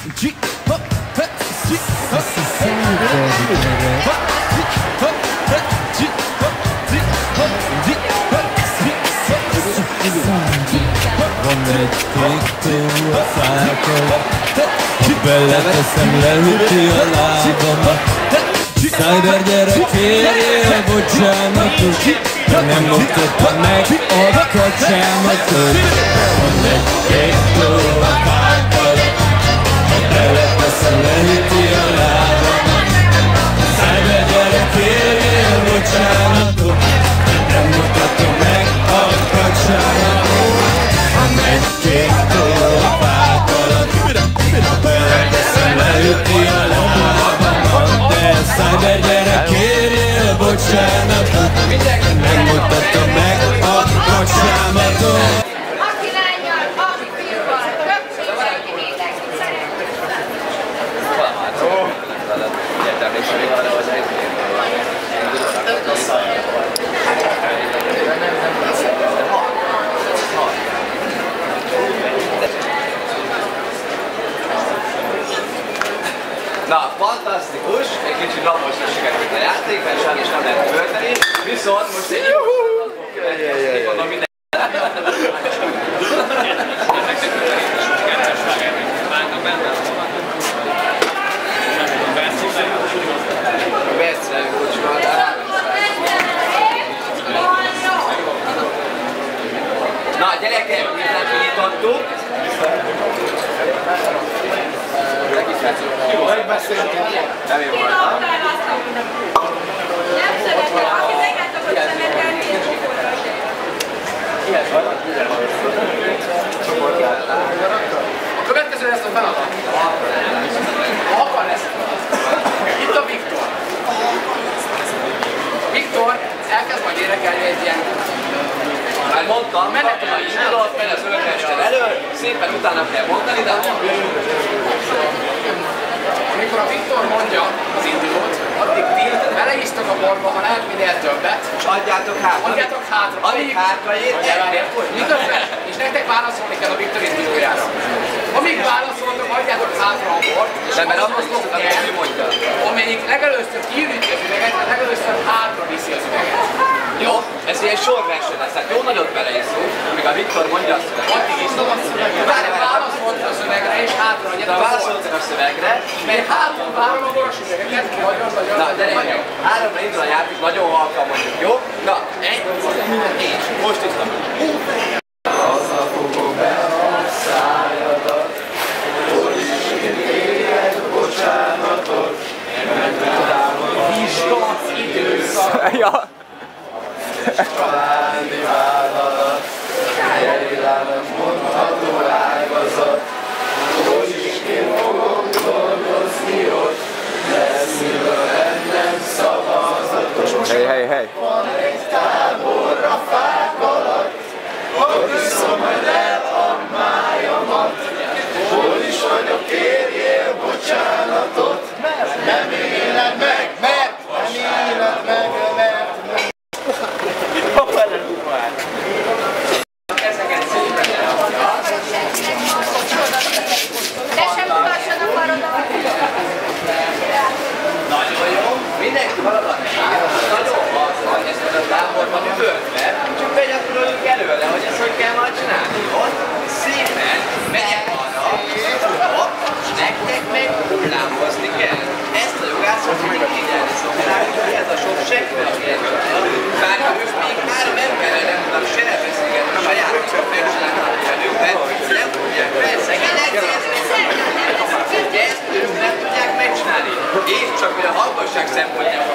Van egy kék tó a fákon, ha beleteszem, leüti a lábamat. Szájder gyerek, kérjél bocsánatot, nem mutatta meg a kacsámatot. Van egy kék tó a fákon, ha beleteszem, leüti a lábamat. Szájder gyerek, kérjél bocsánatot, nem mutatta meg a kacsámatot. Van egy kék tó a fák alatt, ha beleteszem, leüti a lábamat. De Szájder gyerek, kérjél bocsánatot, nem mutatta meg a kacsámatot. Aki lányjal, aki fiúval, rögtön ki mindenkit szeretni. Na, fantasztikus, egy kicsit laposra sikerült a játék, mert sajnos nem lehet tölteni, viszont most egy jó fog következni, mondom minden. Na gyerekek, miután kinyitottuk. Hogy beszéltünk? Nem én voltam. Nem szeretem, aki megálltak, hogy szemekelni, és A következő lesz a feladat. Ha akar lesz a feladat. Itt a Viktor. Viktor elkezd majd énekelni egy ilyen. Már mondtam, menetlen is tudod, menj az ölmester elől, szépen utána kell mondani, de amikor a Viktor mondja az indulót, addig ti beleisztok a borba, ha lehet minél többet, és adjátok hátra. Adjátok hátra. Amíg hátra ér, miközben, és nektek válaszolni kell a Viktor indulójára. Amíg válaszoltok, adjátok hátra a bort, és mert azt mondtuk, amit ő mondja. Amelyik legelőször kiüríti az üveget, legelőször hátra viszi az üveget. Jó? Ez ilyen sorverseny lesz, tehát jó nagyot beleiszunk, míg a Viktor mondja a szöveget. Addig iszom a szövegre. Válaszoltok a szövegre, és hátra adjátok a bort. Válaszoltok a szövegre, mert hátra várom a boros üvegeket, nagyon-nagyon. Na, gyerekek, háromra indul a játék, nagyon halkan mondjuk, jó? Na, egy, és most iszom. Hazafogom be a szájadat, hogy is kérjed bocsánatot, mert utámon vizsgasz időszak. Családi vállalat, jelilának mondható ágazat, hogy is én fogok dolgozni ott, lesz mivel bennem szavazatos. Hey. Van egy tábor a fák alatt, hogy iszom majd el a májamat, hol is vagyok, kérjél bocsánatot, nem éled meg, mert nem éled meg, mert ezeket szépen elhagyja. de sem mutasson a karodat. Nagyon jó. Mindenki haladat nagyon halkan, ezt a táborban töltve, csak vegyek tőlük előle, hogy ezt hogy kell majd csinálni. Ott szépen megyek arra, és nektek meg hullámozni kell. Ezt a jogászok mindig figyelni szokták, hogy ez a sok seggel bár most még 3 emberrel nem tudnak se beszélgetni, saját megcsinálni velük, mert nem tudják beszélgetni. Ezt ők nem tudják megcsinálni. És csak hogy a hallgasság szempontjából